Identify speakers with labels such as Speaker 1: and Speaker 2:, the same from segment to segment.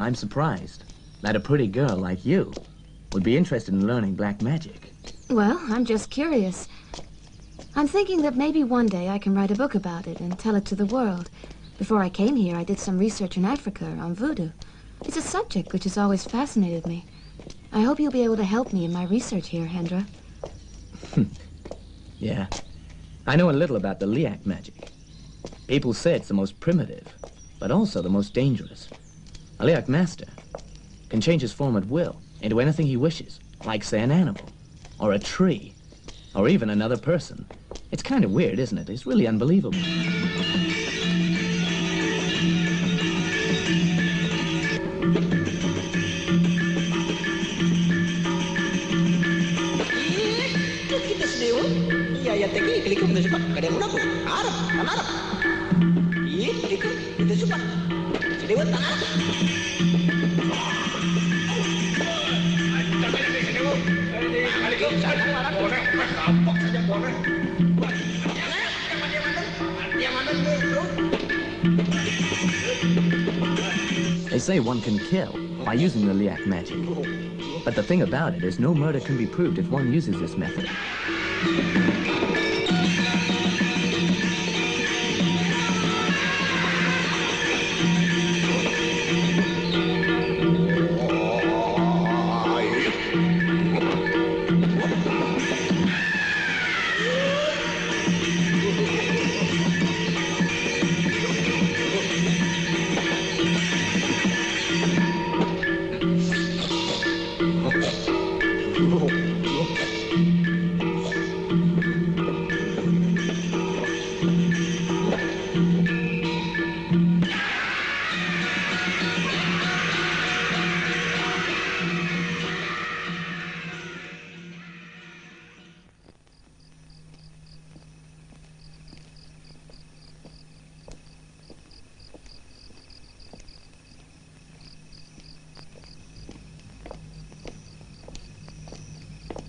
Speaker 1: I'm surprised that a pretty girl like you would be interested in learning black magic.
Speaker 2: Well, I'm just curious. I'm thinking that maybe one day I can write a book about it and tell it to the world. Before I came here, I did some research in Africa on voodoo. It's a subject which has always fascinated me. I hope you'll be able to help me in my research here, Hendra.
Speaker 1: Yeah. I know a little about the liak magic. People say it's the most primitive, but also the most dangerous. A liak master can change his form at will into anything he wishes, like, say, an animal, or a tree, or even another person. It's kind of weird, isn't it? It's really unbelievable. They say one can kill by using the liak magic. But the thing about it is no murder can be proved if one uses this method.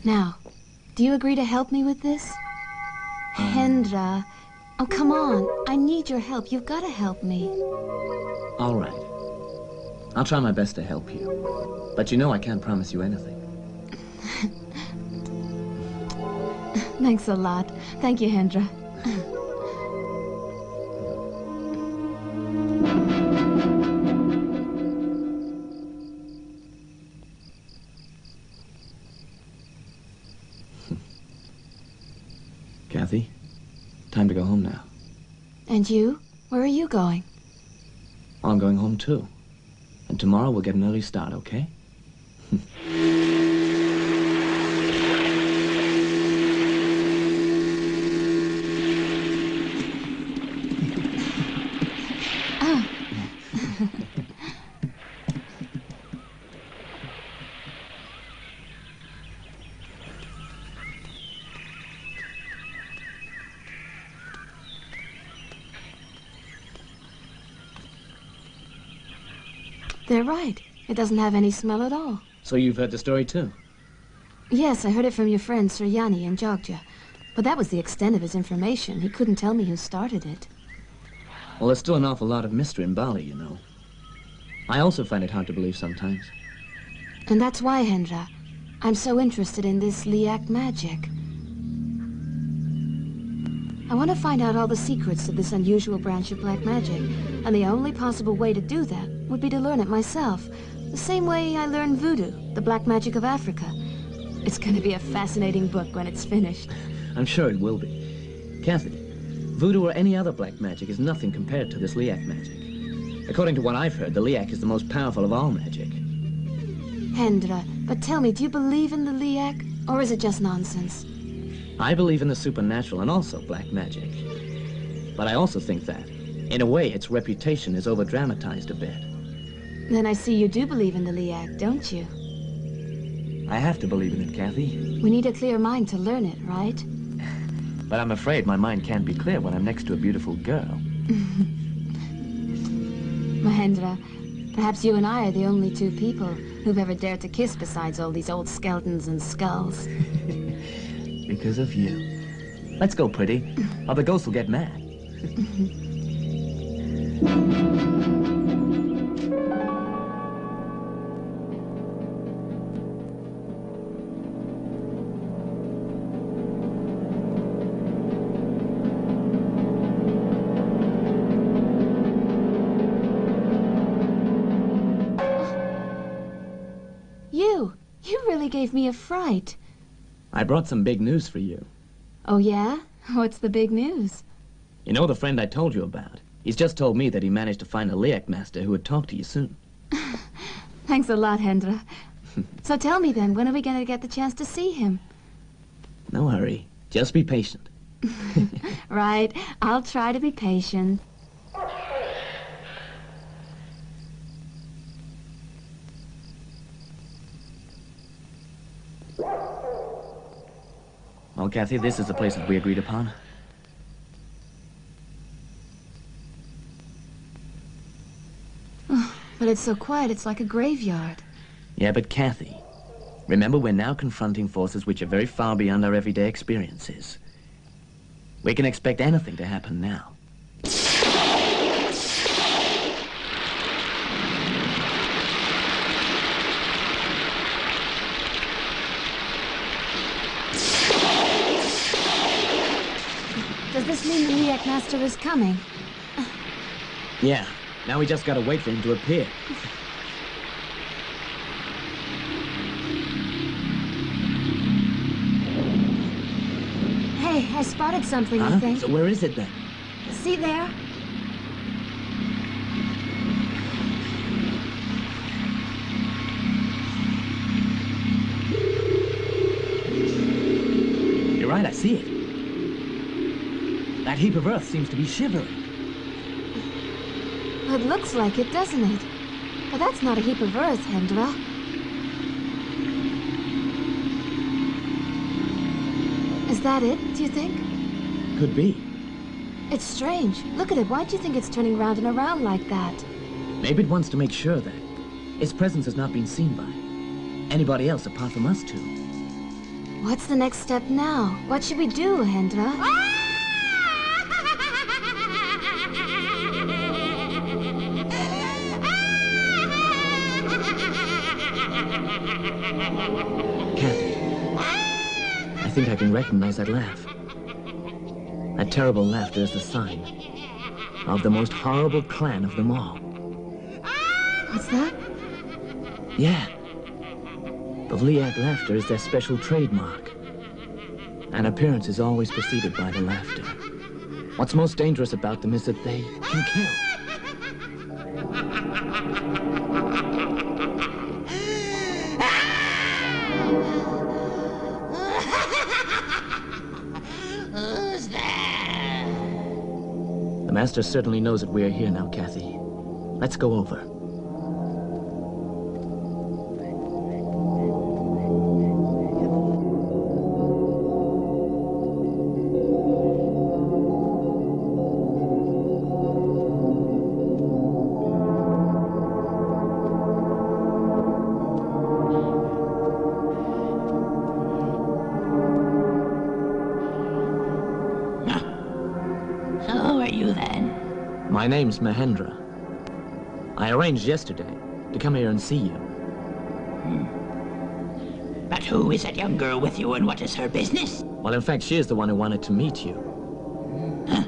Speaker 2: Now, do you agree to help me with this? Hendra, oh, come on. I need your help. You've got to help me.
Speaker 1: All right. I'll try my best to help you. But you know I can't promise you anything.
Speaker 2: Thanks a lot. Thank you, Hendra.
Speaker 1: Kathy, time to go home now.
Speaker 2: And you? Where are you going?
Speaker 1: I'm going home too. And tomorrow we'll get an early start, okay?
Speaker 2: They're right. It doesn't have any smell at all.
Speaker 1: So you've heard the story too?
Speaker 2: Yes, I heard it from your friend Sir Yanni in Jogja. But that was the extent of his information. He couldn't tell me who started it.
Speaker 1: Well, there's still an awful lot of mystery in Bali, you know. I also find it hard to believe sometimes.
Speaker 2: And that's why, Hendra, I'm so interested in this Liak magic. I want to find out all the secrets of this unusual branch of black magic, and the only possible way to do that would be to learn it myself, the same way I learned voodoo, the black magic of Africa. It's going to be a fascinating book when it's finished.
Speaker 1: I'm sure it will be. Kathy, voodoo or any other black magic is nothing compared to this Liak magic. According to what I've heard, the Liak is the most powerful of all magic.
Speaker 2: Hendra, but tell me, do you believe in the Liak, or is it just nonsense?
Speaker 1: I believe in the supernatural and also black magic. But I also think that, in a way, its reputation is over-dramatized a bit.
Speaker 2: Then I see you do believe in the Liak, don't you?
Speaker 1: I have to believe in it, Kathy.
Speaker 2: We need a clear mind to learn it, right?
Speaker 1: But I'm afraid my mind can't be clear when I'm next to a beautiful girl.
Speaker 2: Mahendra, perhaps you and I are the only two people who've ever dared to kiss besides all these old skeletons and skulls.
Speaker 1: Because of you. Let's go, pretty, or the ghost will get mad.
Speaker 2: You really gave me a fright.
Speaker 1: I brought some big news for you.
Speaker 2: Oh, yeah? What's the big news?
Speaker 1: You know the friend I told you about? He's just told me that he managed to find a Liak master who would talk to you soon.
Speaker 2: Thanks a lot, Hendra. So tell me then, when are we going to get the chance to see him?
Speaker 1: No hurry. Just be patient.
Speaker 2: Right. I'll try to be patient.
Speaker 1: Well, Kathy, this is the place that we agreed upon.
Speaker 2: Oh, but it's so quiet, it's like a graveyard.
Speaker 1: Yeah, but Kathy, remember we're now confronting forces which are very far beyond our everyday experiences. We can expect anything to happen now.
Speaker 2: Does this mean the Liak Master is coming?
Speaker 1: Yeah, now we just gotta wait for him to appear.
Speaker 2: Hey, I spotted something, I think.
Speaker 1: So where is it then?
Speaker 2: See there?
Speaker 1: You're right, I see it. That heap of earth seems to be shivering.
Speaker 2: It looks like it, doesn't it? But that's not a heap of earth, Hendra. Is that it, do you think?
Speaker 1: Could be.
Speaker 2: It's strange. Look at it. Why do you think it's turning round and around like that?
Speaker 1: Maybe it wants to make sure that its presence has not been seen by anybody else apart from us two.
Speaker 2: What's the next step now? What should we do, Hendra?
Speaker 1: Kathy, I think I can recognize that laugh. That terrible laughter is the sign of the most horrible clan of them all.
Speaker 2: What's that?
Speaker 1: Yeah. The Liak laughter is their special trademark. An appearance is always preceded by the laughter. What's most dangerous about them is that they can kill.
Speaker 3: Who's there?
Speaker 1: The Master certainly knows that we are here now, Kathy. Let's go over. My name's Mahendra. I arranged yesterday to come here and see you.
Speaker 3: But who is that young girl with you and what is her business?
Speaker 1: Well, in fact, she is the one who wanted to meet you.
Speaker 3: Huh?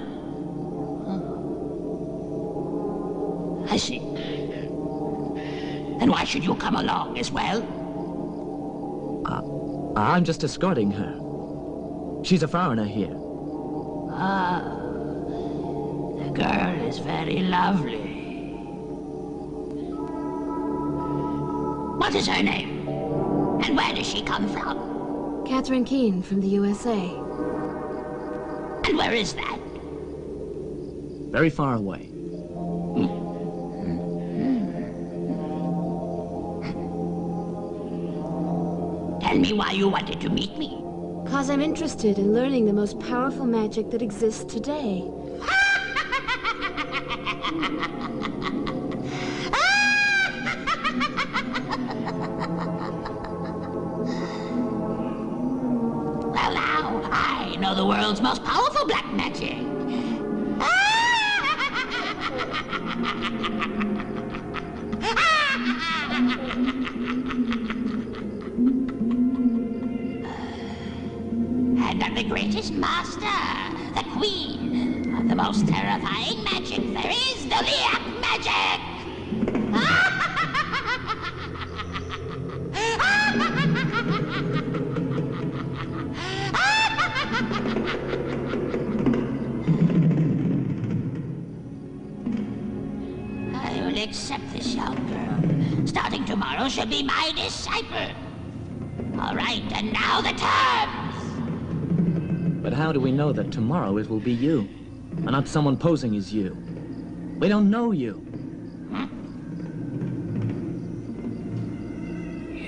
Speaker 3: I see. Then why should you come along as well?
Speaker 1: I'm just escorting her. She's a foreigner here.
Speaker 3: Ah, the girl is very lovely. What is her name? And where does she come from?
Speaker 2: Catherine Keene from the USA.
Speaker 3: And where is that?
Speaker 1: Very far away.
Speaker 3: Tell me why you wanted to meet me.
Speaker 2: 'Cause I'm interested in learning the most powerful magic that exists today.
Speaker 3: Well now, I know the world's most powerful black magic. And I'm the greatest master, the queen of the most terrifying magic there is, the Liak magic! I will accept this young girl. Starting tomorrow, she'll be my disciple. All right, and now the terms.
Speaker 1: But how do we know that tomorrow it will be you, and not someone posing as you? We don't know you.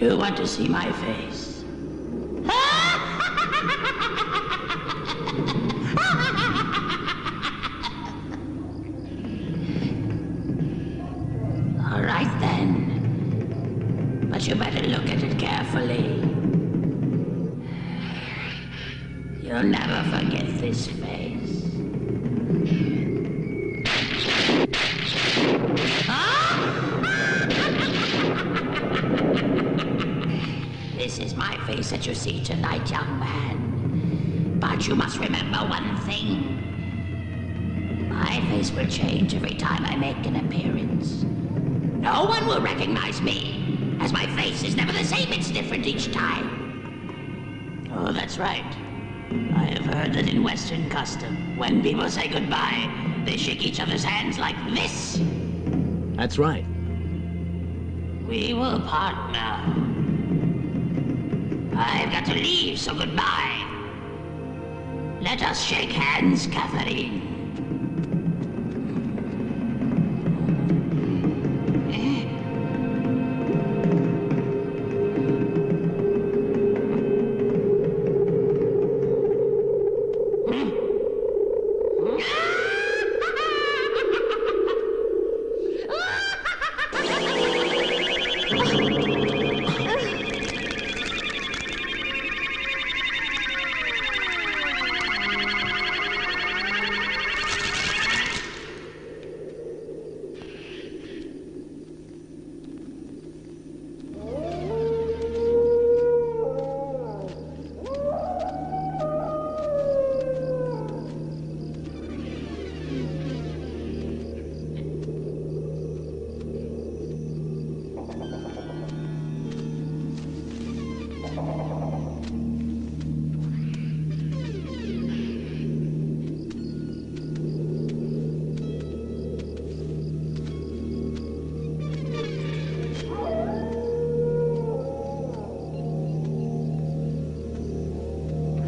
Speaker 3: You want to see my face? All right then. But you better look at it carefully. You'll never forget this face. This is my face that you see tonight, young man. But you must remember one thing. My face will change every time I make an appearance. No one will recognize me, as my face is never the same, it's different each time. Oh, that's right. I have heard that in Western custom, when people say goodbye, they shake each other's hands like this.
Speaker 1: That's right.
Speaker 3: We will part now. I've got to leave, so goodbye. Let us shake hands, Catherine.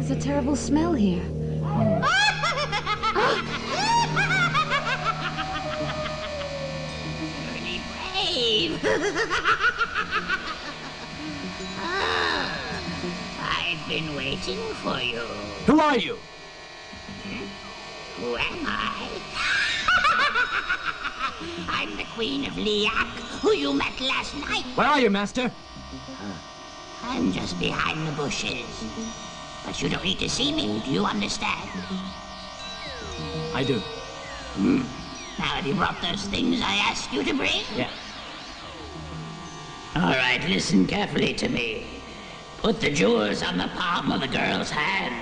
Speaker 2: There's a terrible smell here.
Speaker 3: Pretty brave. I've been waiting for you.
Speaker 1: Who are you?
Speaker 3: Who am I? I'm the Queen of Liak, who you met last night.
Speaker 1: Where are you, Master?
Speaker 3: I'm just behind the bushes. But you don't need to see me, do you understand?
Speaker 1: I do.
Speaker 3: Now, have you brought those things I asked you to bring?
Speaker 1: Yeah.
Speaker 3: All right, listen carefully to me. Put the jewels on the palm of the girl's hand.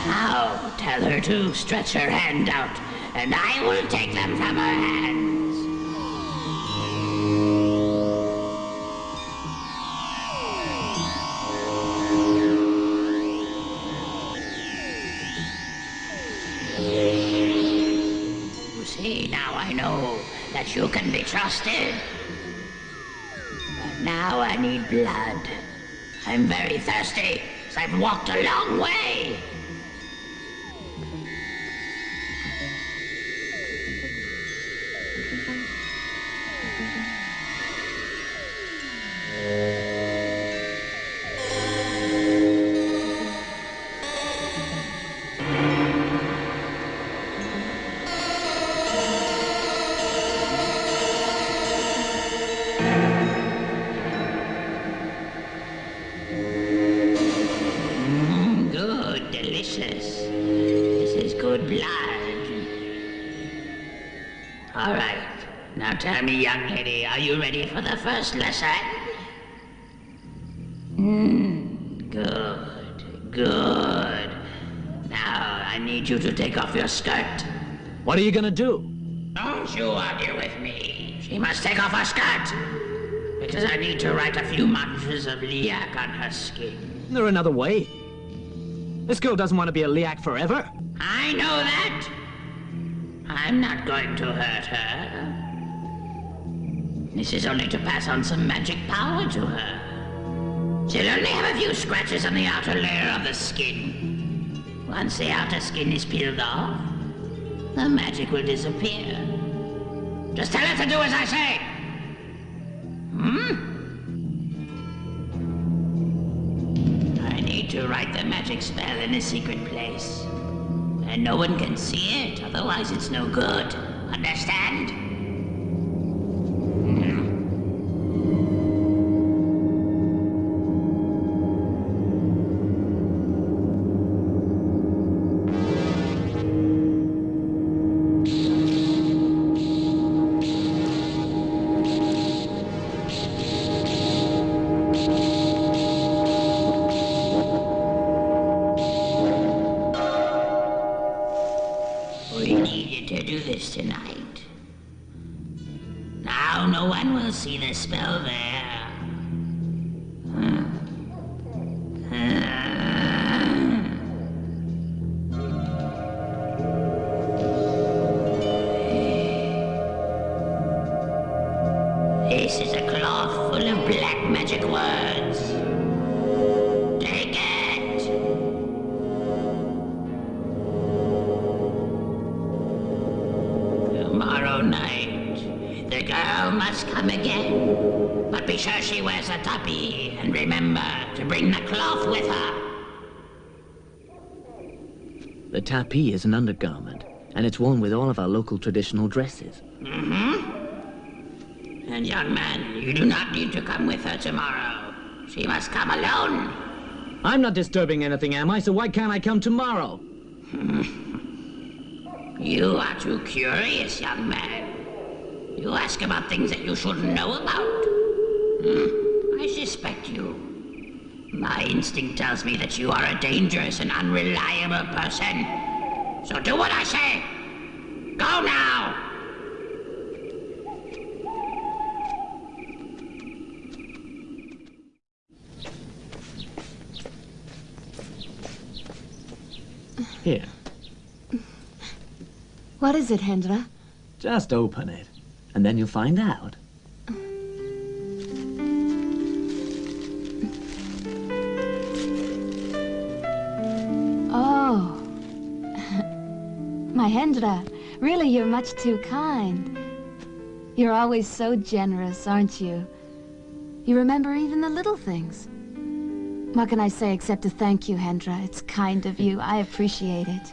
Speaker 3: Now, tell her to stretch her hand out, and I will take them from her hands. You see, now I know that you can be trusted. But now I need blood. I'm very thirsty, so I've walked a long way. Good, delicious. This is good blood. All right. Now tell me, young lady, are you ready for the first lesson? Good, good. Now, I need you to take off your skirt.
Speaker 1: What are you gonna do?
Speaker 3: Don't you argue with me. She must take off her skirt. Because I need to write a few manchas of liac on her skin.
Speaker 1: Is there another way? This girl doesn't want to be a liac forever.
Speaker 3: I know that. I'm not going to hurt her. This is only to pass on some magic power to her. She'll only have a few scratches on the outer layer of the skin. Once the outer skin is peeled off, the magic will disappear. Just tell her to do as I say. I need to write the magic spell in a secret place. And no one can see it, otherwise it's no good. Understand? We needed to do this tonight. Now no one will see the spell there. This is a cloth full of black magic words. Take it. Tomorrow night, the girl must come again. But be sure she wears a tabi, and remember to bring the cloth with her.
Speaker 1: The tapis is an undergarment, and it's worn with all of our local traditional dresses.
Speaker 3: And young man, you do not need to come with her tomorrow. She must come alone.
Speaker 1: I'm not disturbing anything, am I? So why can't I come tomorrow?
Speaker 3: You are too curious, young man. You ask about things that you shouldn't know about. I suspect you. My instinct tells me that you are a dangerous and unreliable person. So do what I say. Go now!
Speaker 1: Here,
Speaker 2: What is it, Hendra?
Speaker 1: just open it, and then you'll find out.
Speaker 2: Oh. My Hendra, really, you're much too kind. You're always so generous, aren't you? You remember even the little things. What can I say except to thank you, Hendra? It's kind of you. I appreciate it.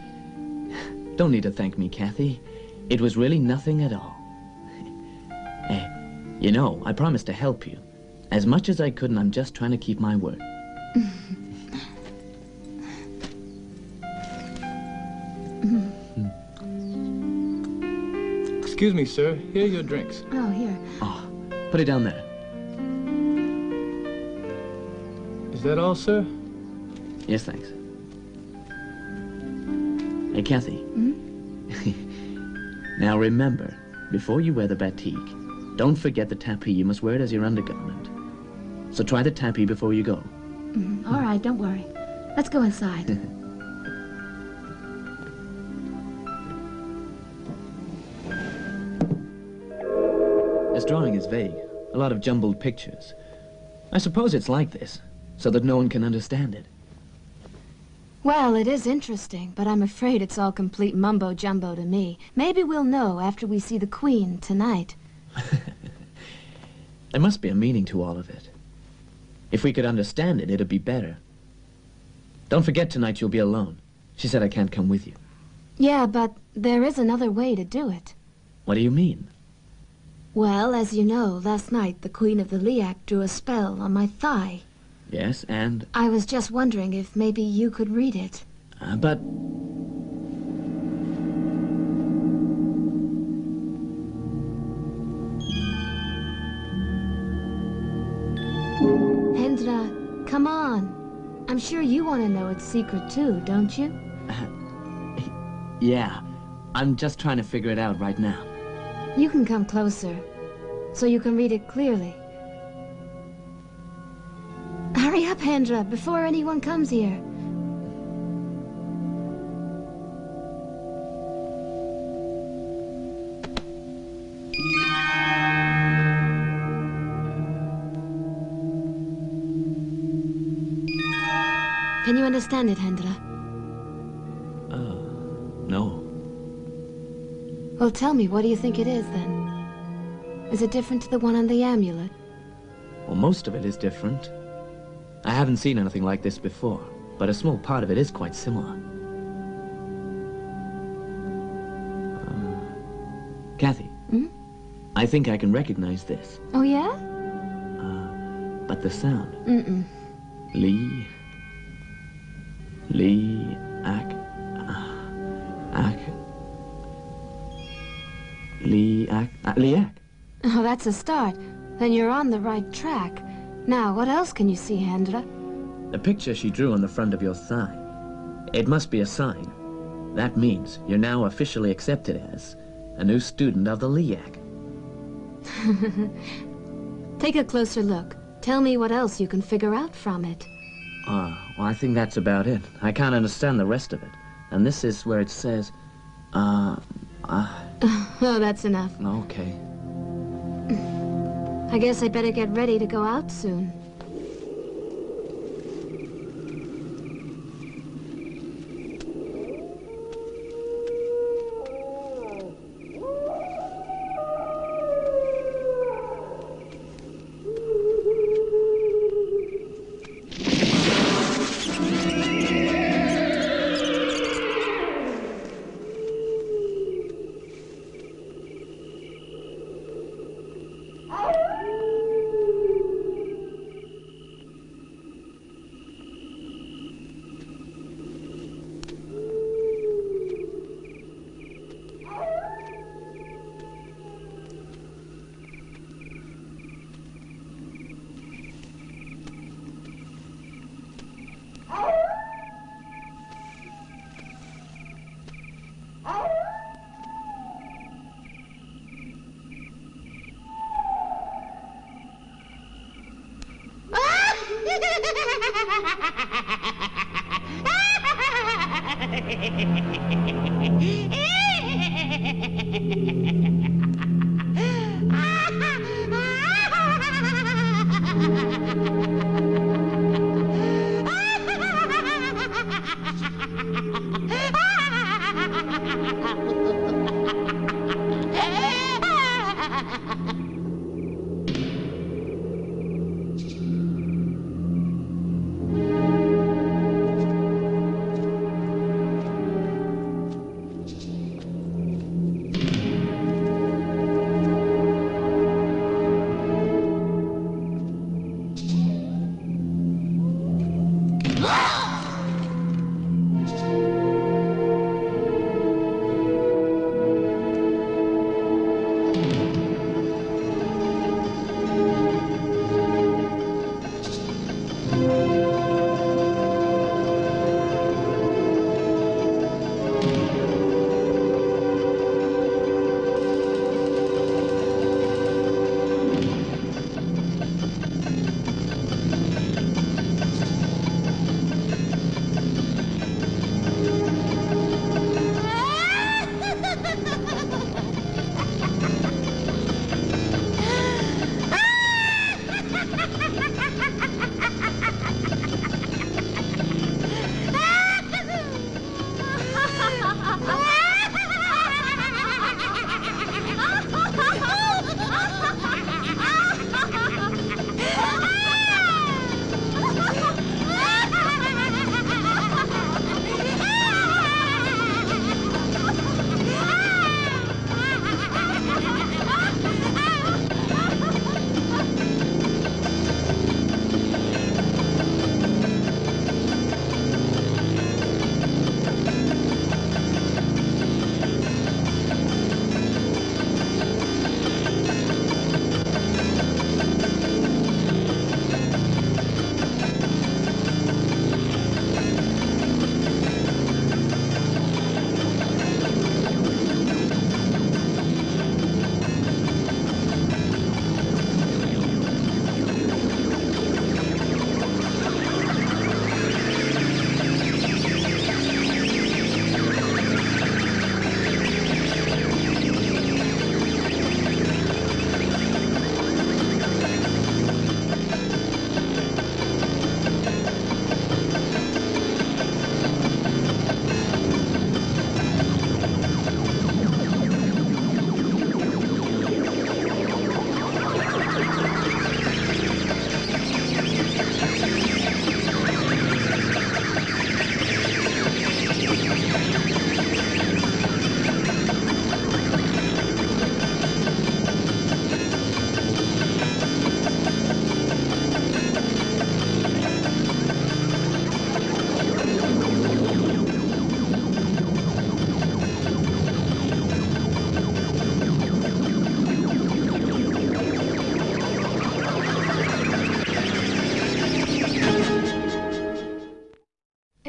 Speaker 1: Don't need to thank me, Kathy. It was really nothing at all. Hey, you know, I promised to help you. As much as I could, and I'm just trying to keep my word.
Speaker 4: Excuse me, sir. Here are your drinks.
Speaker 2: Oh, here.
Speaker 1: Oh, put it down there.
Speaker 4: Is that all, sir?
Speaker 1: Yes, thanks. Hey, Kathy.
Speaker 2: Hmm?
Speaker 1: Now remember, before you wear the batik, don't forget the tapis. You must wear it as your undergarment. So try the tapis before you go.
Speaker 2: All right, don't worry. Let's go inside.
Speaker 1: This drawing is vague. A lot of jumbled pictures. I suppose it's like this, so that no one can understand it.
Speaker 2: Well, it is interesting, but I'm afraid it's all complete mumbo-jumbo to me. Maybe we'll know after we see the Queen tonight.
Speaker 1: There must be a meaning to all of it. If we could understand it, it'd be better. Don't forget tonight you'll be alone. She said I can't come with you.
Speaker 2: Yeah, but there is another way to do it.
Speaker 1: What do you mean?
Speaker 2: Well, as you know, last night the Queen of the Liak drew a spell on my thigh.
Speaker 1: Yes, and...
Speaker 2: I was just wondering if maybe you could read it.
Speaker 1: But...
Speaker 2: Hendra, come on. I'm sure you want to know its secret too, don't you?
Speaker 1: Yeah, I'm just trying to figure it out right now.
Speaker 2: You can come closer, so you can read it clearly. Hurry up, Hendra, before anyone comes here. Can you understand it, Hendra?
Speaker 1: No.
Speaker 2: Well, tell me, what do you think it is, then? Is it different to the one on the amulet?
Speaker 1: Well, most of it is different. I haven't seen anything like this before, but a small part of it is quite similar. Kathy, I think I can recognize this.
Speaker 2: Oh, yeah?
Speaker 1: But the sound.
Speaker 2: Mm-mm.
Speaker 1: Lee, Ak, Liak.
Speaker 2: Oh, that's a start. Then you're on the right track. Now, what else can you see, Hendra?
Speaker 1: The picture she drew on the front of your thigh. It must be a sign. That means you're now officially accepted as a new student of the Liak.
Speaker 2: Take a closer look. Tell me what else you can figure out from it.
Speaker 1: Well, I think that's about it. I can't understand the rest of it. And this is where it says,
Speaker 2: Oh, that's enough.
Speaker 1: Okay.
Speaker 2: I guess I better get ready to go out soon.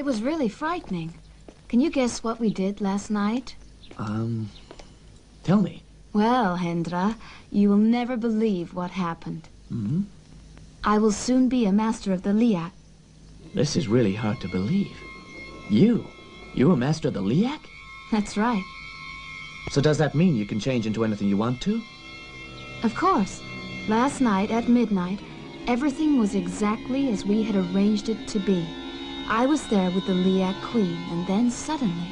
Speaker 2: It was really frightening. Can you guess what we did last night?
Speaker 1: Tell me.
Speaker 2: Well, Hendra, you will never believe what happened.
Speaker 1: Hmm?
Speaker 2: I will soon be a master of the Liak.
Speaker 1: This is really hard to believe. You a master of the Liak?
Speaker 2: That's right.
Speaker 1: So does that mean you can change into anything you want to?
Speaker 2: Of course. Last night at midnight, everything was exactly as we had arranged it to be. I was there with the Liak Queen, and then suddenly...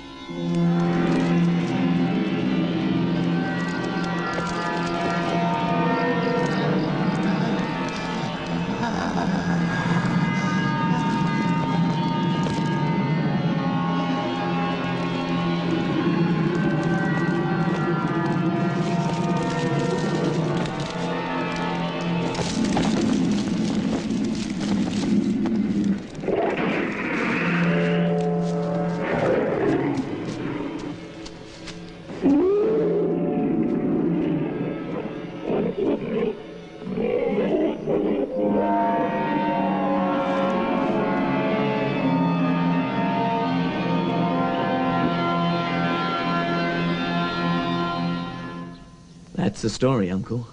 Speaker 1: That's the story, Uncle.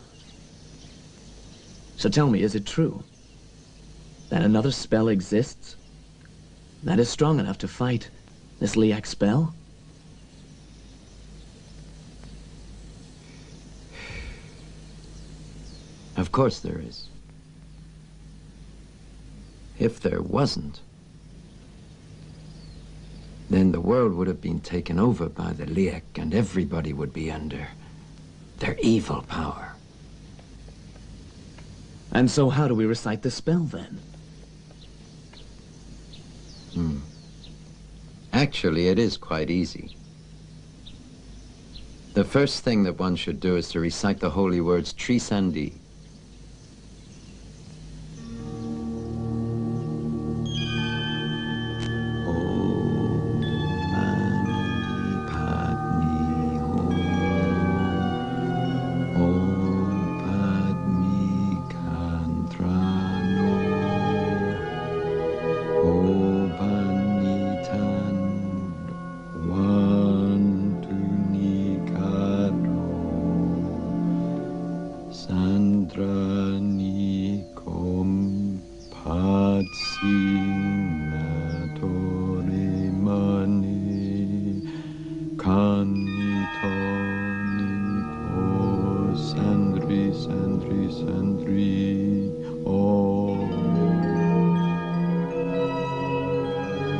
Speaker 1: So tell me, is it true that another spell exists that is strong enough to fight this Liak spell?
Speaker 5: Of course there is. If there wasn't, then the world would have been taken over by the Liak and everybody would be under their evil power.
Speaker 1: And so how do we recite the spell, then?
Speaker 5: Actually, it is quite easy. The first thing that one should do is to recite the holy words Trisandi.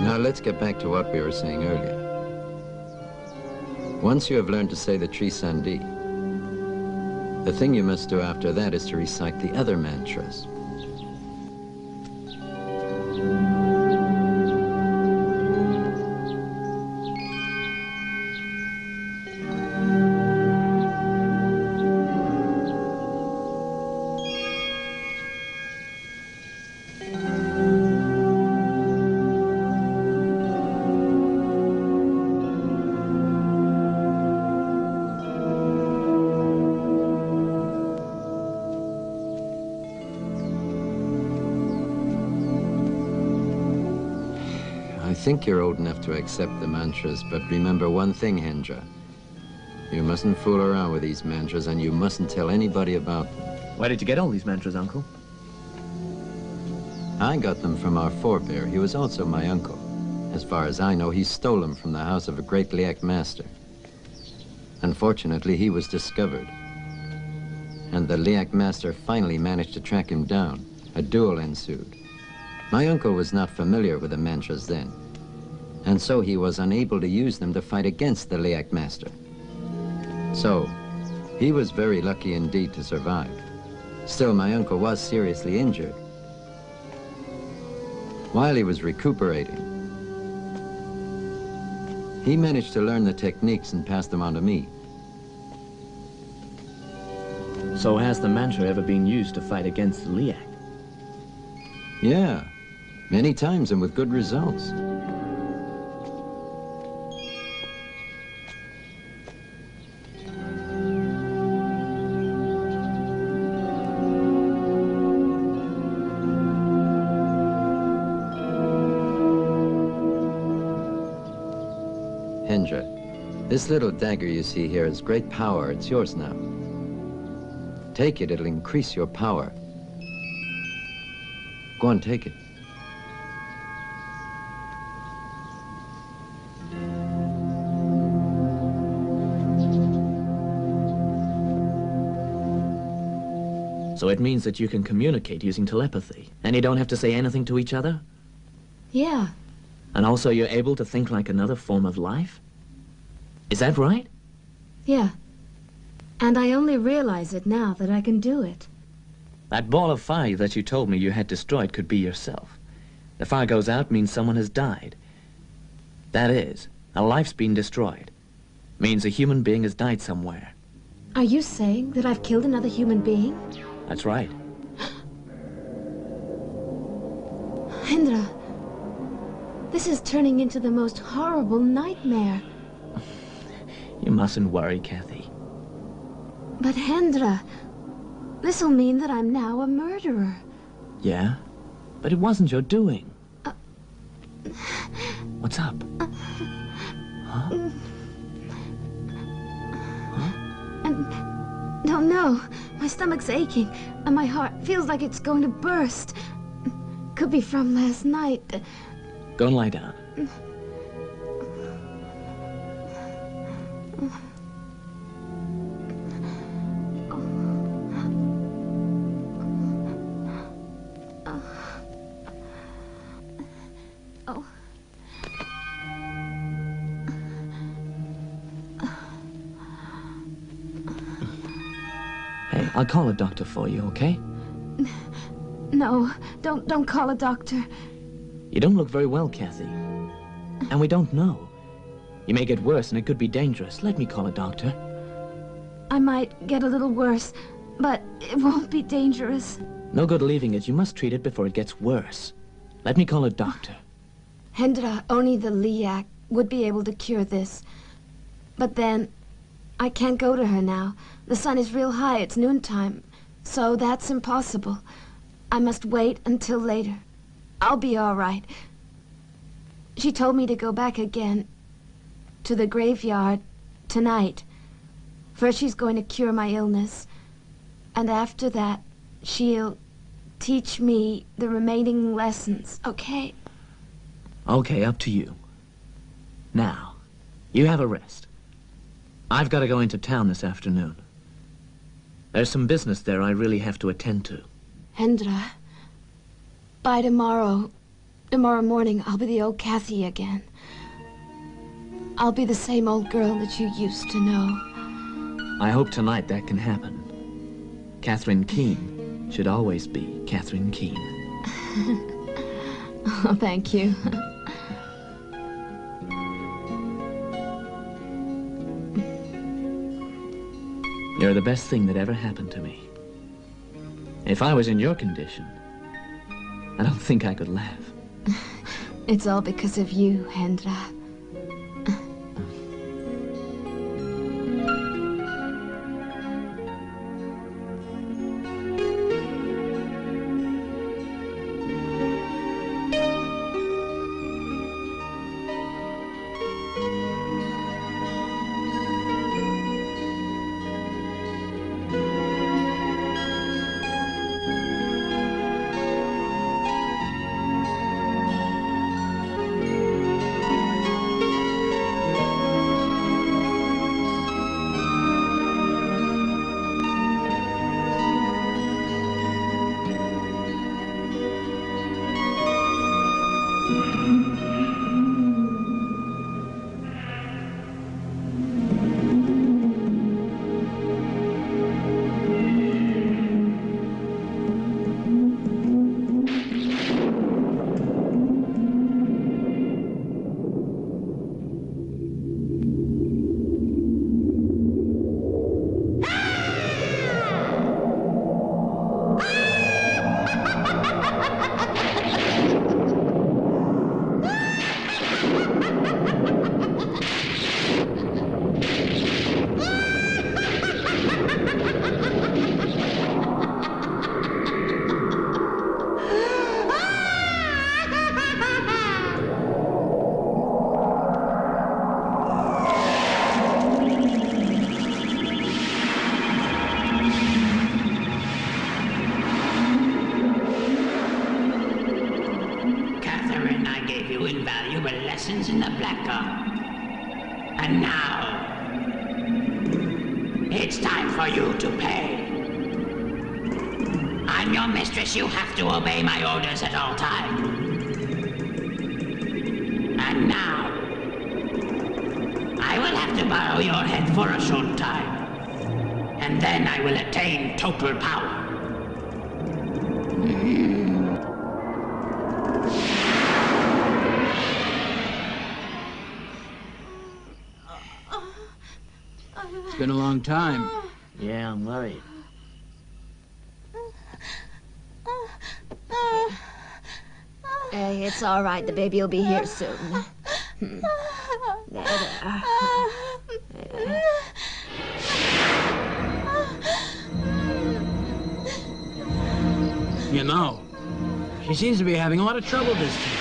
Speaker 5: Now let's get back to what we were saying earlier. Once you have learned to say the Trisandi, the thing you must do after that is to recite the other mantras. I think you're old enough to accept the mantras, but remember one thing, Hendra. You mustn't fool around with these mantras, and you mustn't tell anybody about them.
Speaker 1: Why did you get all these mantras, Uncle?
Speaker 5: I got them from our forebear. He was also my uncle. As far as I know, he stole them from the house of a great Liak master. Unfortunately, he was discovered. And the Liak master finally managed to track him down. A duel ensued. My uncle was not familiar with the mantras then, and so he was unable to use them to fight against the Liak master. So, he was very lucky indeed to survive. Still, my uncle was seriously injured. While he was recuperating, he managed to learn the techniques and pass them on to me.
Speaker 1: So has the mantra ever been used to fight against the Liak?
Speaker 5: Yeah, many times and with good results. Hendra, this little dagger you see here has great power. It's yours now. Take it, it'll increase your power. Go on, take it.
Speaker 1: So it means that you can communicate using telepathy, and you don't have to say anything to each other?
Speaker 2: Yeah.
Speaker 1: And also you're able to think like another form of life? Is that right?
Speaker 2: Yeah. And I only realize it now that I can do it.
Speaker 1: That ball of fire that you told me you had destroyed could be yourself. The fire goes out means someone has died. That is, a life's been destroyed. Means a human being has died somewhere.
Speaker 2: Are you saying that I've killed another human being?
Speaker 1: That's right.
Speaker 2: Hendra, this is turning into the most horrible nightmare.
Speaker 1: You mustn't worry, Kathy.
Speaker 2: But Hendra, this'll mean that I'm now a murderer.
Speaker 1: Yeah? But it wasn't your doing. What's up? Huh?
Speaker 2: Don't know. My stomach's aching, and my heart feels like it's going to burst. Could be from last night.
Speaker 1: Go and lie down. Hey, I'll call a doctor for you, okay?
Speaker 2: No, don't call a doctor.
Speaker 1: You don't look very well, Kathy. And we don't know. You may get worse, and it could be dangerous. Let me call a doctor.
Speaker 2: I might get a little worse, but it won't be dangerous.
Speaker 1: No good leaving it. You must treat it before it gets worse. Let me call a doctor.
Speaker 2: Hendra, only the Liak would be able to cure this. But then, I can't go to her now. The sun is real high. It's noontime. So that's impossible. I must wait until later. I'll be all right. She told me to go back again to the graveyard tonight. First she's going to cure my illness. And after that, she'll teach me the remaining lessons, okay?
Speaker 1: Okay, up to you. Now, you have a rest. I've got to go into town this afternoon. There's some business there I really have to attend to.
Speaker 2: Hendra, by tomorrow morning, I'll be the old Kathy again. I'll be the same old girl that you used to know.
Speaker 1: I hope tonight that can happen. Catherine Keene should always be Catherine Keene.
Speaker 2: Oh, thank you.
Speaker 1: You're the best thing that ever happened to me. If I was in your condition, I don't think I could laugh.
Speaker 2: It's all because of you, Hendra.
Speaker 3: And now, it's time for you to pay. I'm your mistress. You have to obey my orders at all times. And now, I will have to borrow your head for a short time. And then I will attain total power.
Speaker 6: It's been a long time.
Speaker 1: Yeah, I'm worried.
Speaker 2: Hey, it's all right. The baby will be here soon. There, there. There.
Speaker 6: You know, she seems to be having a lot of trouble this time.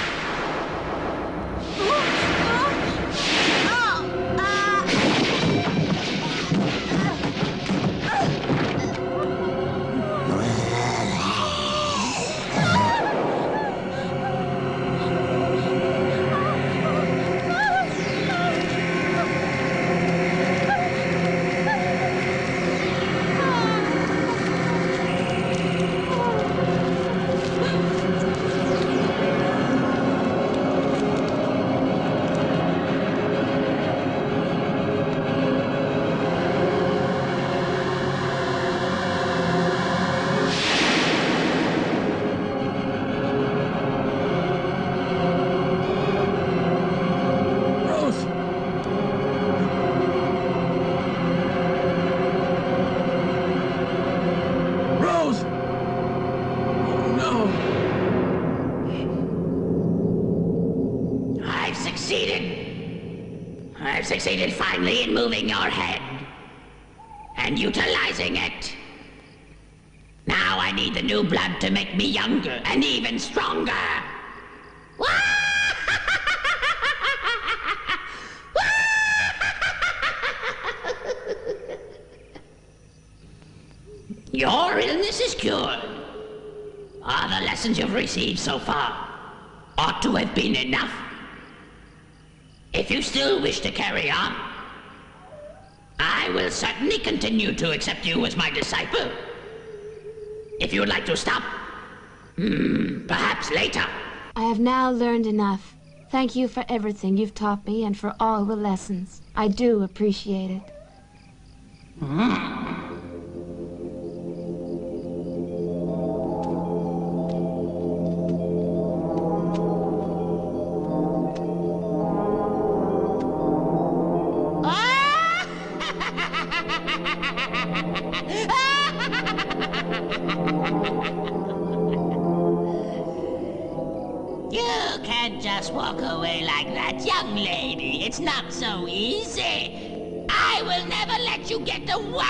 Speaker 3: I've succeeded finally in moving your head and utilizing it. Now I need the new blood to make me younger and even stronger. Your illness is cured. All the lessons you've received so far ought to have been enough. If you still wish to carry on, I will certainly continue to accept you as my disciple. If you would like to stop, perhaps later.
Speaker 2: I have now learned enough. Thank you for everything you've taught me and for all the lessons. I do appreciate it.
Speaker 3: You can't just walk away like that, young lady. It's not so easy. I will never let you get away!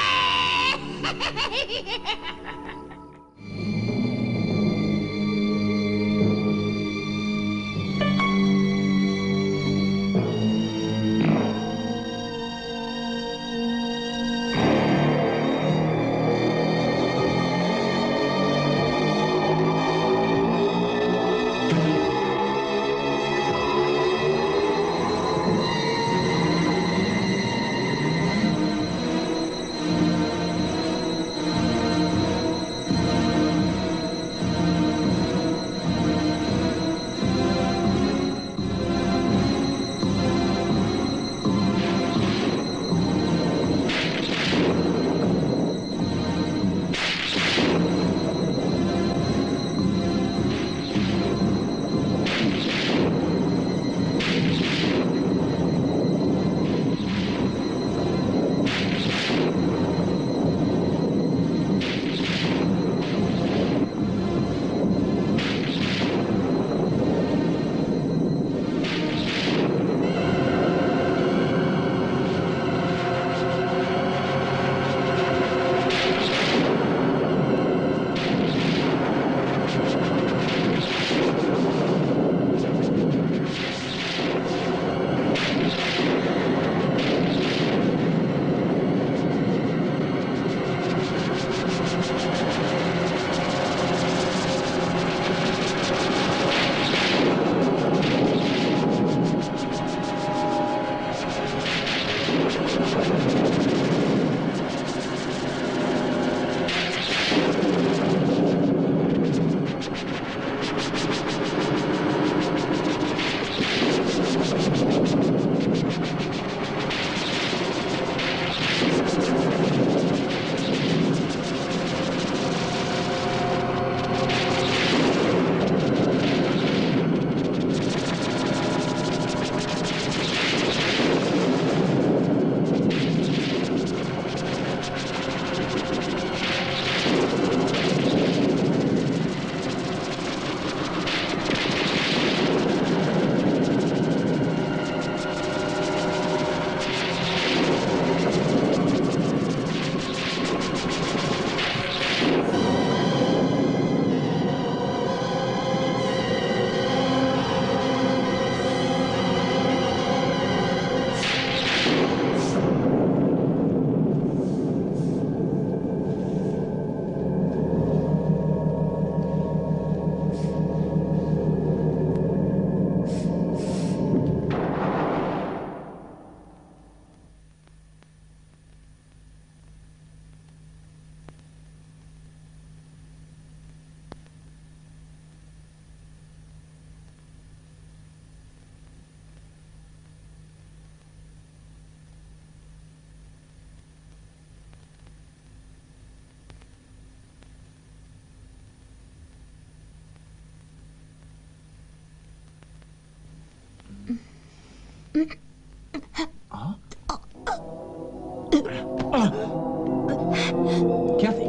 Speaker 1: Kathy.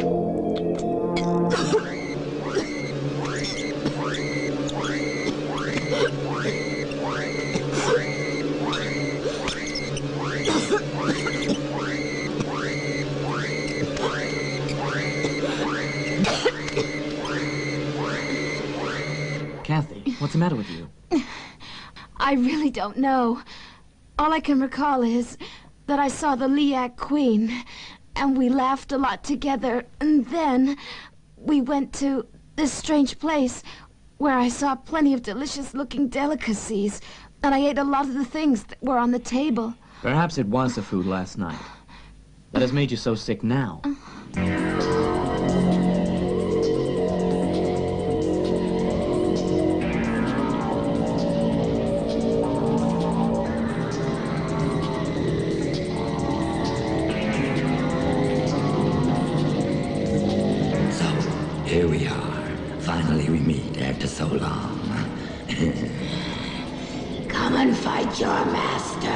Speaker 1: Kathy, what's the matter with you?
Speaker 2: I really don't know. All I can recall is that I saw the Liac Queen, and we laughed a lot together, and then we went to this strange place where I saw plenty of delicious-looking delicacies, and I ate a lot of the things that were on the table.
Speaker 1: Perhaps it was the food last night that has made you so sick now.
Speaker 3: Here we are. Finally we meet after so long. Come and fight your master.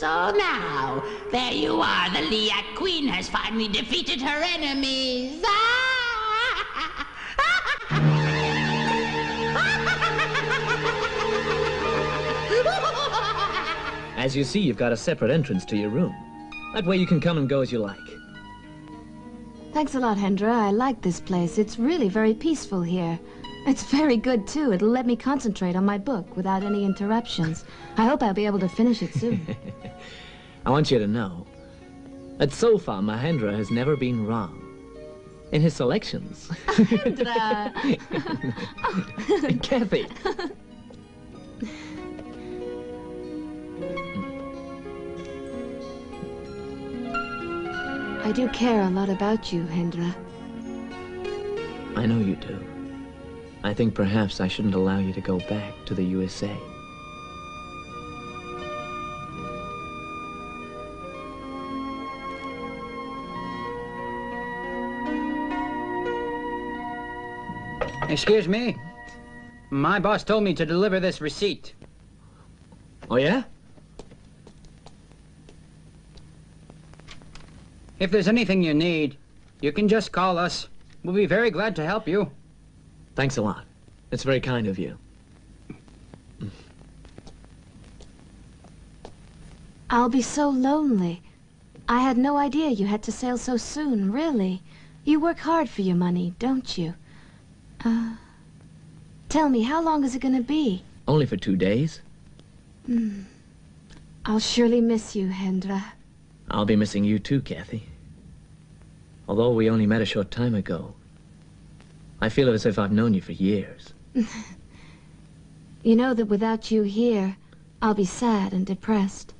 Speaker 3: So now, there you are. The Liac Queen has finally defeated her enemies.
Speaker 1: As you see, you've got a separate entrance to your room. That way you can come and go as you like.
Speaker 2: Thanks a lot, Hendra. I like this place. It's really very peaceful here. It's very good, too. It'll let me concentrate on my book without any interruptions. I hope I'll be able to finish it soon.
Speaker 1: I want you to know that so far Mahendra has never been wrong in his selections.
Speaker 2: Hendra!
Speaker 1: Kathy!
Speaker 2: I do care a lot about you, Hendra.
Speaker 1: I know you do. I think perhaps I shouldn't allow you to go back to the USA.
Speaker 6: Excuse me. My boss told me to deliver this receipt.
Speaker 1: Oh, yeah?
Speaker 6: If there's anything you need, you can just call us. We'll be very glad to help you.
Speaker 1: Thanks a lot. It's very kind of you.
Speaker 2: I'll be so lonely. I had no idea you had to sail so soon, really. You work hard for your money, don't you? Tell me, how long is it gonna be?
Speaker 1: Only for 2 days.
Speaker 2: I'll surely miss you, Hendra.
Speaker 1: I'll be missing you too, Kathy. Although we only met a short time ago, I feel as if I've known you for years.
Speaker 2: You know that without you here, I'll be sad and depressed.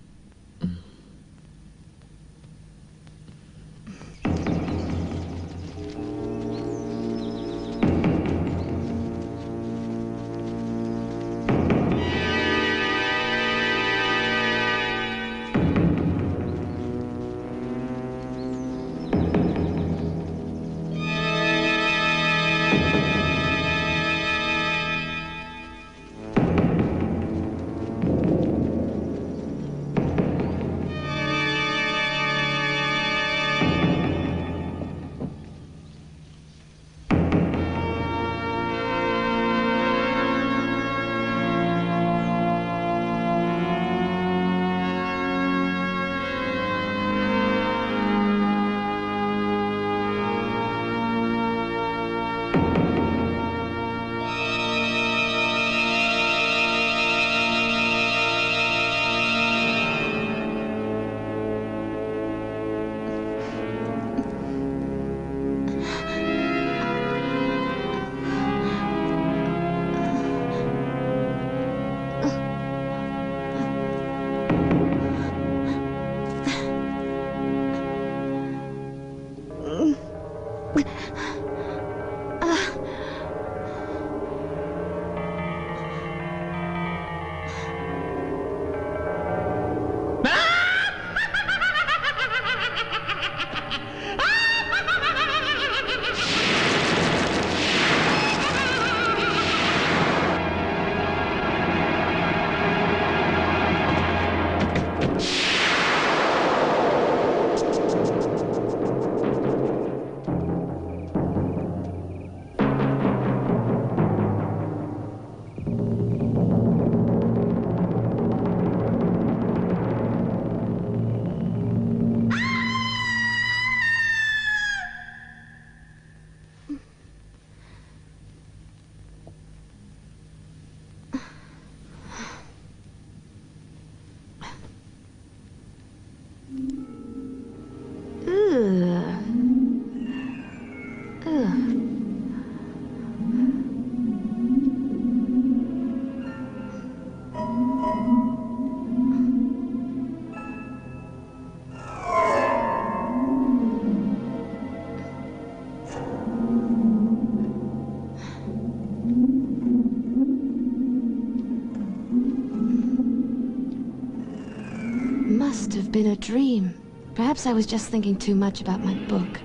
Speaker 2: Must have been a dream. Perhaps I was just thinking too much about my book.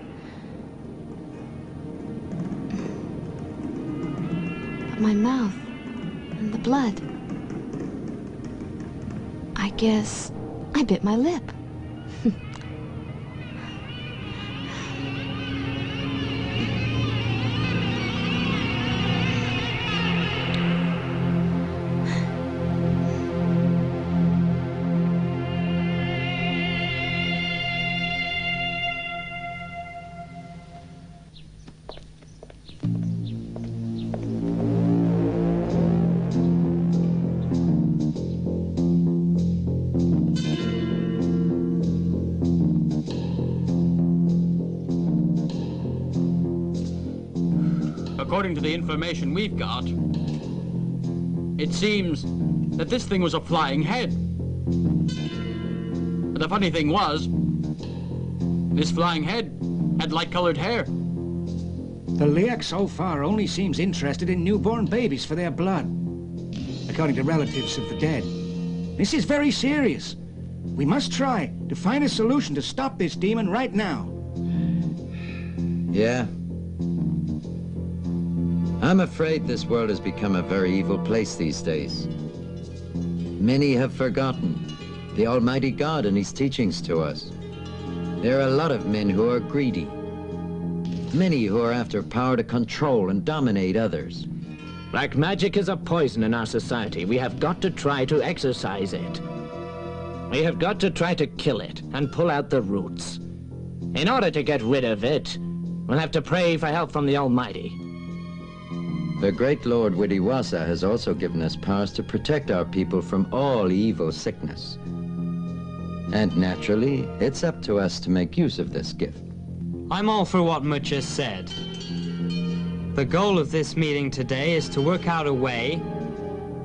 Speaker 2: But my mouth and the blood. I guess I bit my lip.
Speaker 7: According to the information we've got, it seems that this thing was a flying head. But the funny thing was, this flying head had light-colored hair.
Speaker 8: The Liak so far only seems interested in newborn babies for their blood, according to relatives of the dead. This is very serious. We must try to find a solution to stop this demon right now.
Speaker 5: Yeah. I'm afraid this world has become a very evil place these days. Many have forgotten the Almighty God and His teachings to us. There are a lot of men who are greedy. Many who are after power to control and dominate others.
Speaker 1: Black magic is a poison in our society. We have got to try to exorcise it. We have got to try to kill it and pull out the roots. In order to get rid of it, we'll have to pray for help from the Almighty.
Speaker 5: The great Lord Widiwasa has also given us powers to protect our people from all evil sickness. And naturally, it's up to us to make use of this gift.
Speaker 9: I'm all for what Much has said. The goal of this meeting today is to work out a way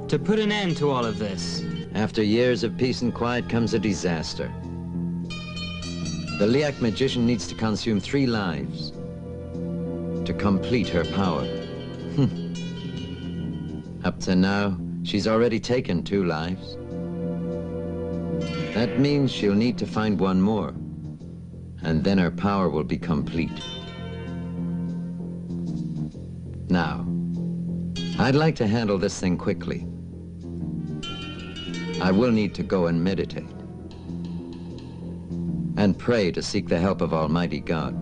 Speaker 9: to put an end to all of this.
Speaker 5: After years of peace and quiet comes a disaster. The Liak magician needs to consume 3 lives to complete her power. Up to now, she's already taken 2 lives. That means she'll need to find 1 more, and then her power will be complete. Now, I'd like to handle this thing quickly. I will need to go and meditate and pray to seek the help of Almighty God.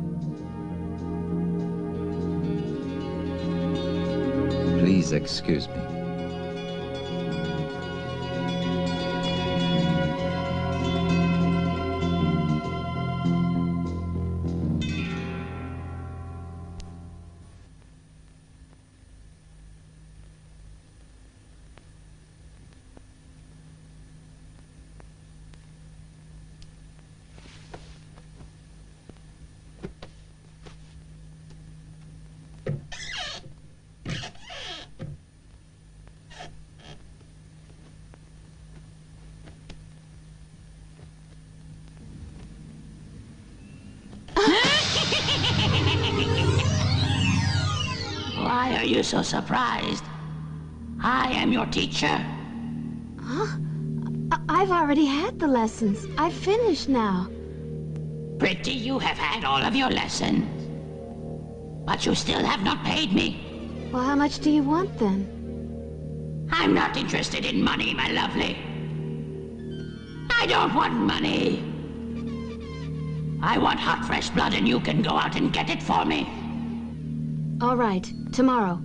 Speaker 5: Please excuse me.
Speaker 3: Why are you so surprised? I am your teacher.
Speaker 2: Huh? I've already had the lessons. I've finished now.
Speaker 3: Pretty, you have had all of your lessons. But you still have not paid me.
Speaker 2: Well, how much do you want then?
Speaker 3: I'm not interested in money, my lovely. I don't want money. I want hot, fresh blood, and you can go out and get it for me.
Speaker 2: All right, tomorrow.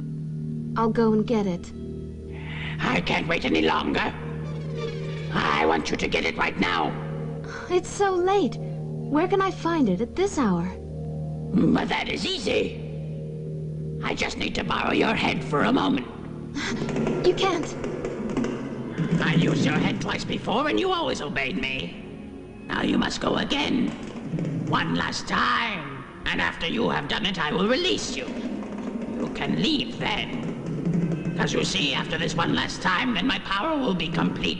Speaker 2: I'll go and get it.
Speaker 3: I can't wait any longer. I want you to get it right now.
Speaker 2: It's so late. Where can I find it at this hour?
Speaker 3: But that is easy. I just need to borrow your head for a moment.
Speaker 2: You can't.
Speaker 3: I used your head twice before and you always obeyed me. Now you must go again. One last time. And after you have done it, I will release you. You can leave then. Because you see, after this one last time, then my power will be complete.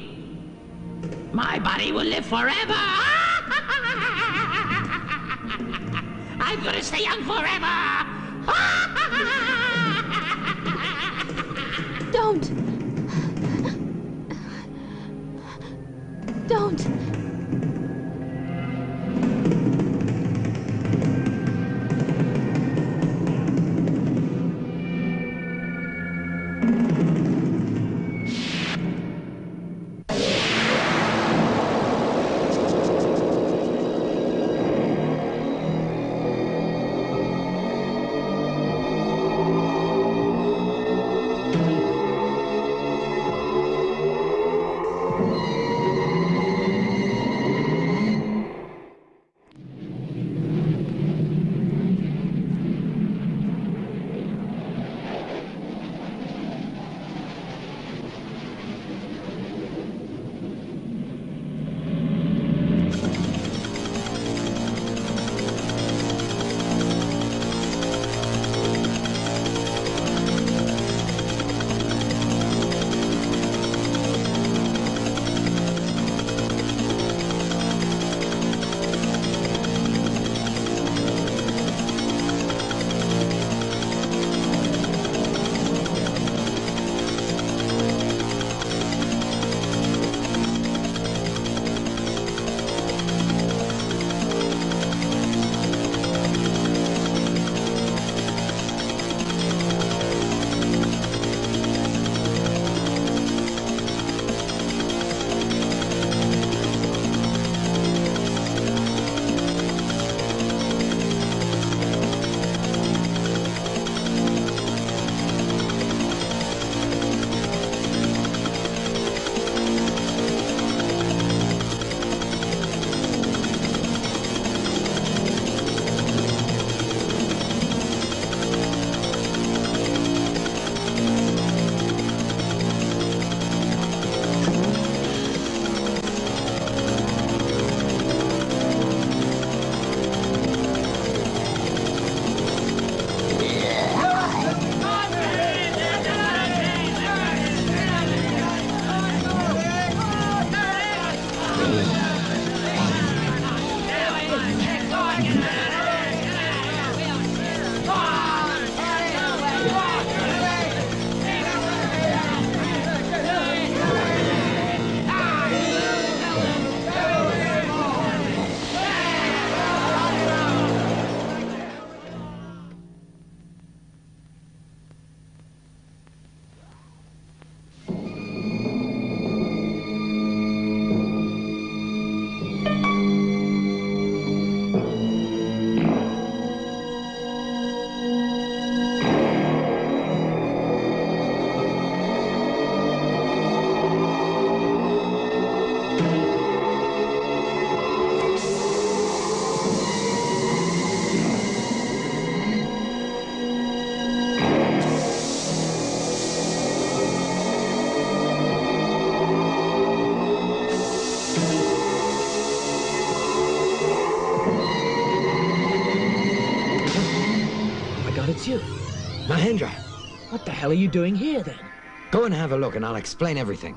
Speaker 3: My body will live forever. I'm gonna stay young forever.
Speaker 2: Don't. Don't.
Speaker 5: Mahendra,
Speaker 1: What the hell are you doing here, then?
Speaker 5: go and have a look and I'll explain everything.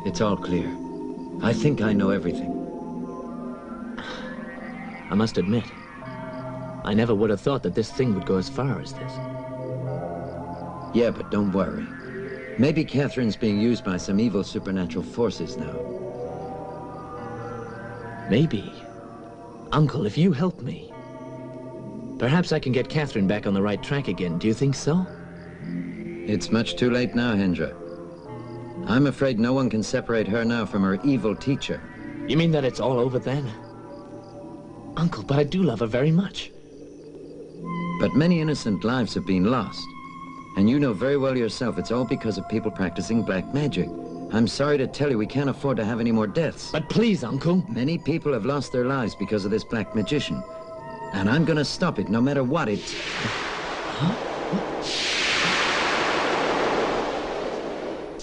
Speaker 5: It's all clear. I think I know everything.
Speaker 1: I must admit, I never would have thought that this thing would go as far as this.
Speaker 5: Yeah, but don't worry. Maybe Catherine's being used by some evil supernatural forces now.
Speaker 1: Maybe. Uncle, if you help me, perhaps I can get Catherine back on the right track again. Do you think so?
Speaker 5: It's much too late now, Hendra. I'm afraid no one can separate her now from her evil teacher.
Speaker 1: You mean that it's all over then? Uncle, but I do love her very much.
Speaker 5: But many innocent lives have been lost. And you know very well yourself it's all because of people practicing black magic. I'm sorry to tell you we can't afford to have any more deaths.
Speaker 1: But please, Uncle.
Speaker 5: Many people have lost their lives because of this black magician. And I'm gonna stop it no matter what it...
Speaker 1: Huh?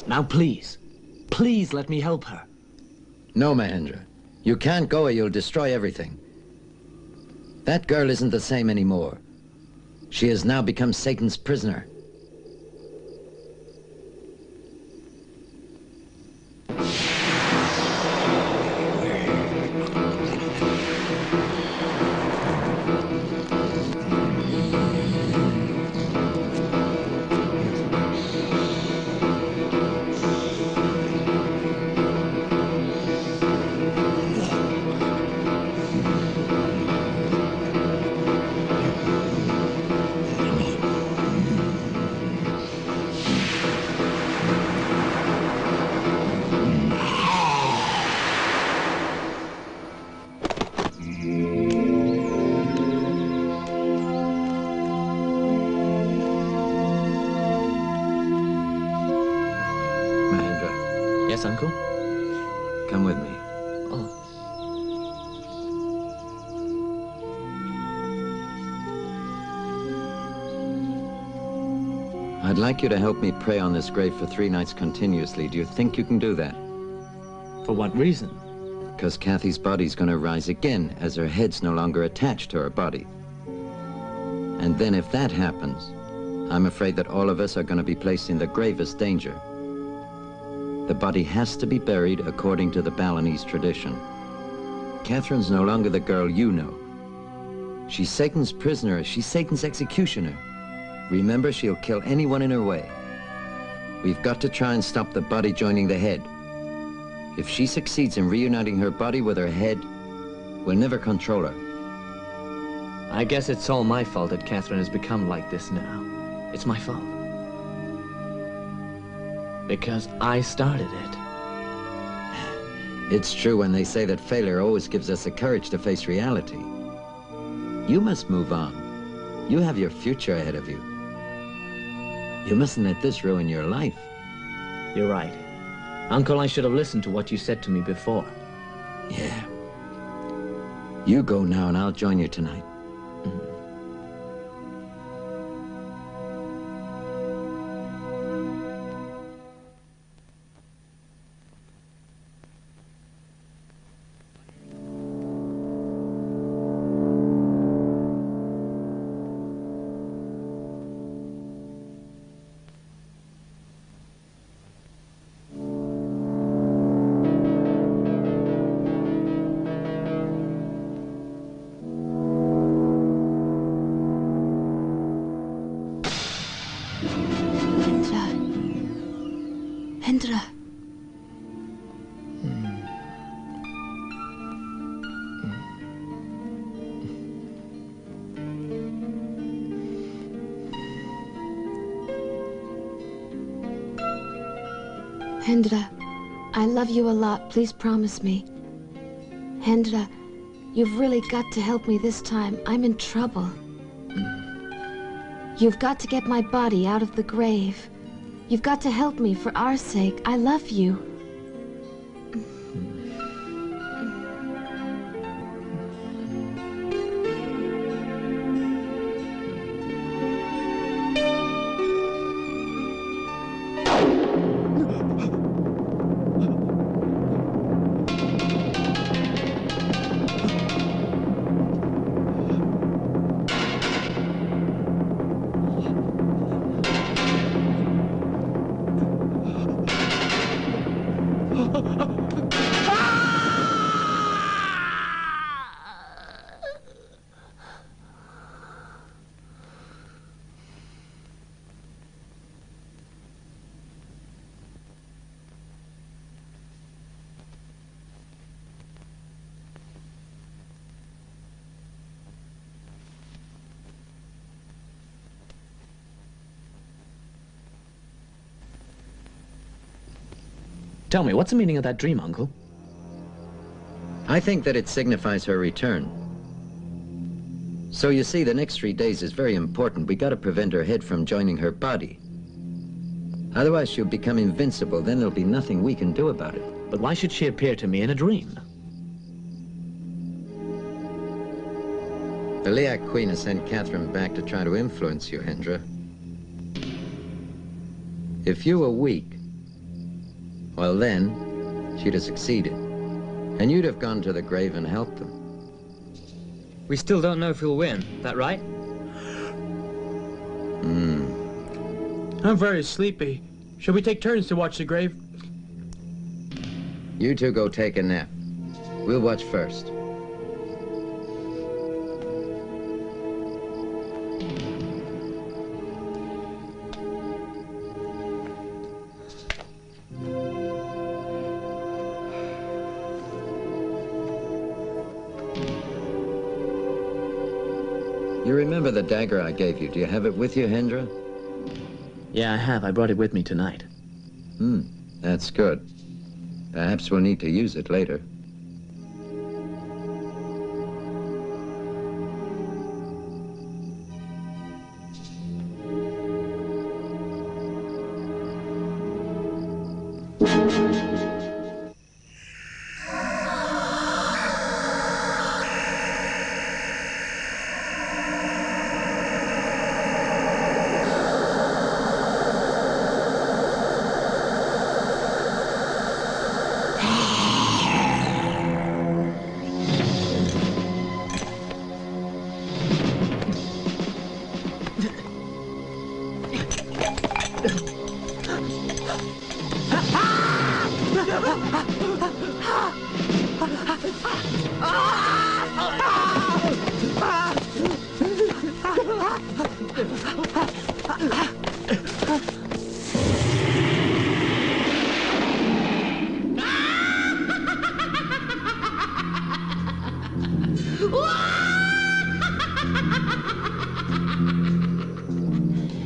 Speaker 1: Now please, please let me help her.
Speaker 5: No, Mahendra. You can't go or you'll destroy everything. That girl isn't the same anymore. She has now become Satan's prisoner.
Speaker 1: Yes, Uncle?
Speaker 5: Come with me.
Speaker 1: Oh.
Speaker 5: I'd like you to help me pray on this grave for 3 nights continuously. Do you think you can do that?
Speaker 1: For what reason?
Speaker 5: Because Kathy's body's gonna rise again as her head's no longer attached to her body. And then if that happens, I'm afraid that all of us are gonna be placed in the gravest danger. The body has to be buried according to the Balinese tradition. Catherine's no longer the girl you know. She's Satan's prisoner, she's Satan's executioner. Remember, she'll kill anyone in her way. We've got to try and stop the body joining the head. If she succeeds in reuniting her body with her head, we'll never control her.
Speaker 1: I guess it's all my fault that Catherine has become like this now. It's my fault. Because I started it.
Speaker 5: It's true when they say that failure always gives us the courage to face reality. You must move on. You have your future ahead of you. You mustn't let this ruin your life.
Speaker 1: You're right. Uncle, I should have listened to what you said to me before.
Speaker 5: Yeah. You go now and I'll join you tonight.
Speaker 2: Hendra. Hendra, I love you a lot. Please promise me. Hendra, you've really got to help me this time. I'm in trouble. You've got to get my body out of the grave. You've got to help me for our sake. I love you.
Speaker 1: Tell me, what's the meaning of that dream, Uncle?
Speaker 5: I think that it signifies her return. So you see, the next 3 days is very important. We gotta prevent her head from joining her body. Otherwise she'll become invincible, then there'll be nothing we can do about it.
Speaker 1: But why should she appear to me in a dream?
Speaker 5: The Liak Queen has sent Catherine back to try to influence you, Hendra. If you were weak, well then, she'd have succeeded. And you'd have gone to the grave and helped them.
Speaker 9: We still don't know if he'll win, that right?
Speaker 4: I'm very sleepy. Shall we take turns to watch the grave?
Speaker 5: You two go take a nap. We'll watch first. You remember the dagger I gave you? Do you have it with you, Hendra?
Speaker 1: Yeah, I have. I brought it with me tonight.
Speaker 5: That's good. Perhaps we'll need to use it later.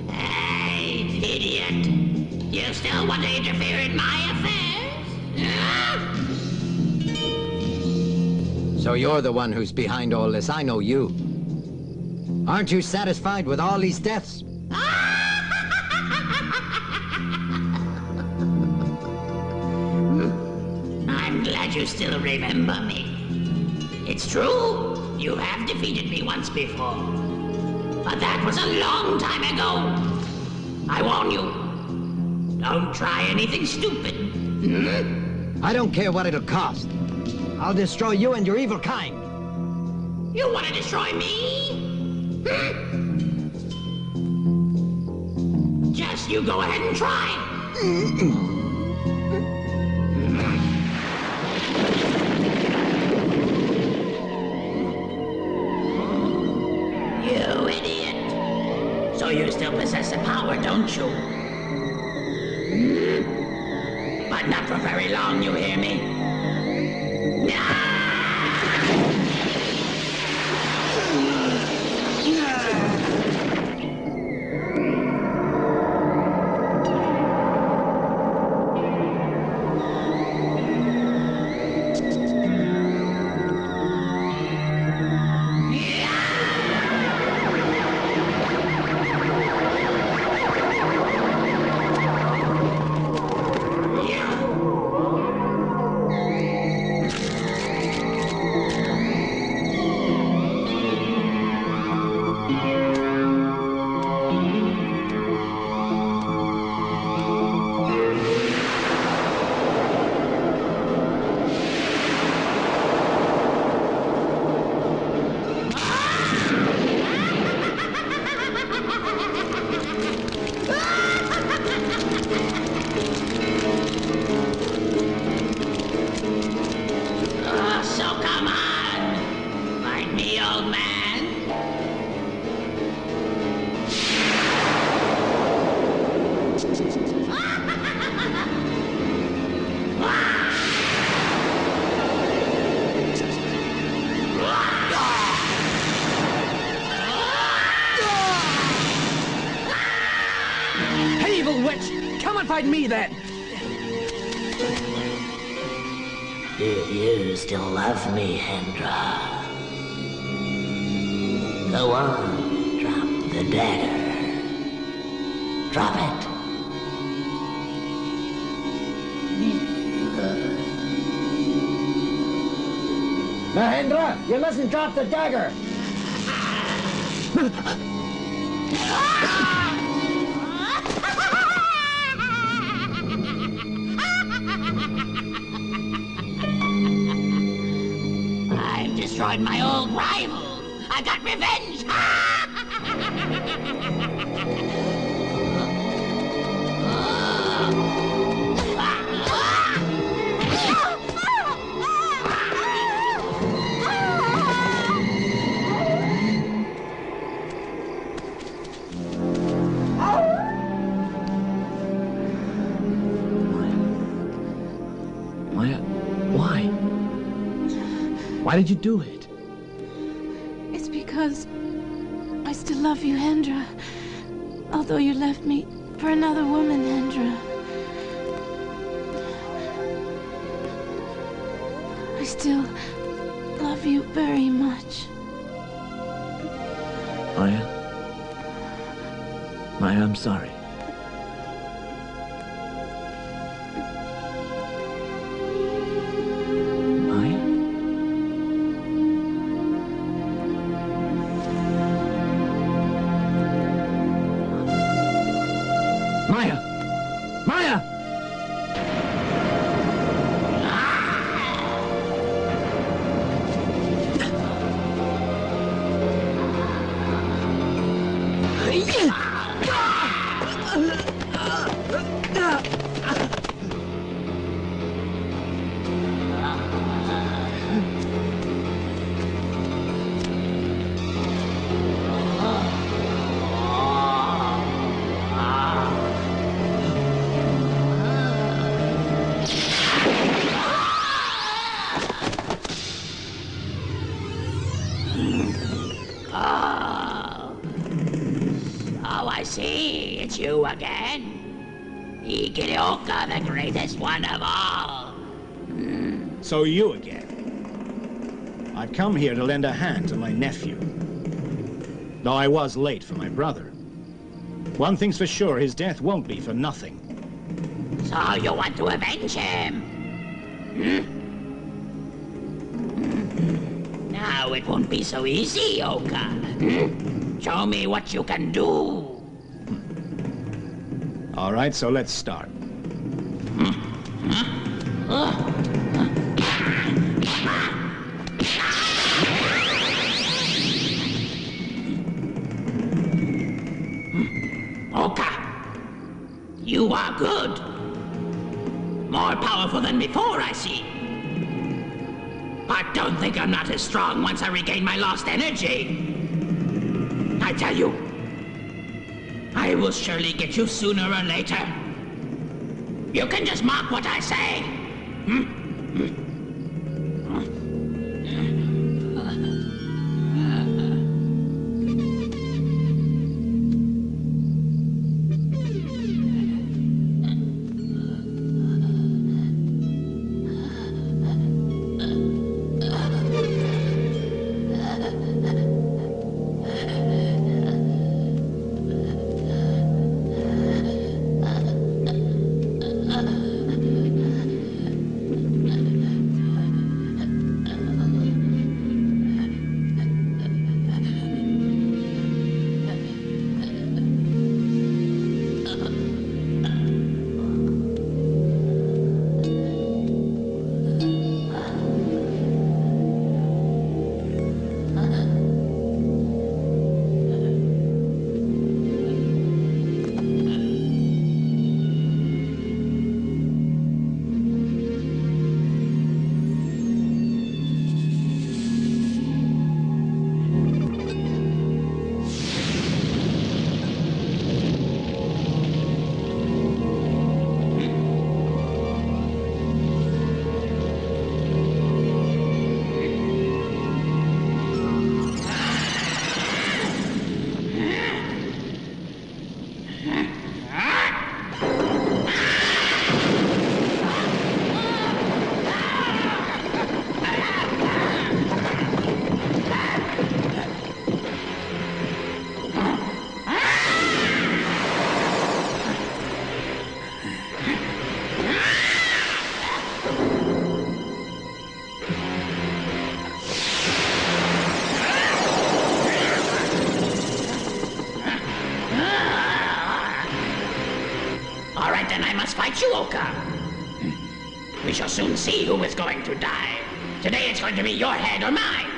Speaker 3: Hey, idiot! You still want to interfere in my affairs?
Speaker 5: So you're the one who's behind all this. I know you. Aren't you satisfied with all these deaths?
Speaker 3: I'm glad you still remember me. It's true, you have defeated me once before. But that was a long time ago. I warn you, don't try anything stupid.
Speaker 5: I don't care what it'll cost. I'll destroy you and your evil kind.
Speaker 3: You want to destroy me? Just you go ahead and try. You idiot. So you still possess the power, don't you? But not for very long, you hear me?
Speaker 8: Hey, evil witch! Come and fight me then!
Speaker 3: Do you still love me, Hendra? Go on, drop the dagger. Drop it.
Speaker 8: Mahendra, you mustn't drop the dagger!
Speaker 3: I've destroyed my old rival. I got revenge.
Speaker 1: Maya, why? Why did you do it?
Speaker 10: It's because I still love you, Hendra. Although you left me for another woman, Hendra. I still love you very much.
Speaker 1: Maya? Maya, I'm sorry. Maya? Maya! Maya!
Speaker 3: Oh, I see. It's you again. Ikirioka, the greatest one of all.
Speaker 8: So you again. I've come here to lend a hand to my nephew. Though I was late for my brother. One thing's for sure, his death won't be for nothing.
Speaker 3: So you want to avenge him? Now it won't be so easy, Oka. Show me what you can do.
Speaker 8: All right, so let's start.
Speaker 3: Oka, you are good. More powerful than before, I see. But don't think I'm not as strong once I regain my lost energy. I tell you, I will surely get you sooner or later. You can just mock what I say. then I must fight you, Oka. We shall soon see who is going to die. Today it's going to be your head or mine.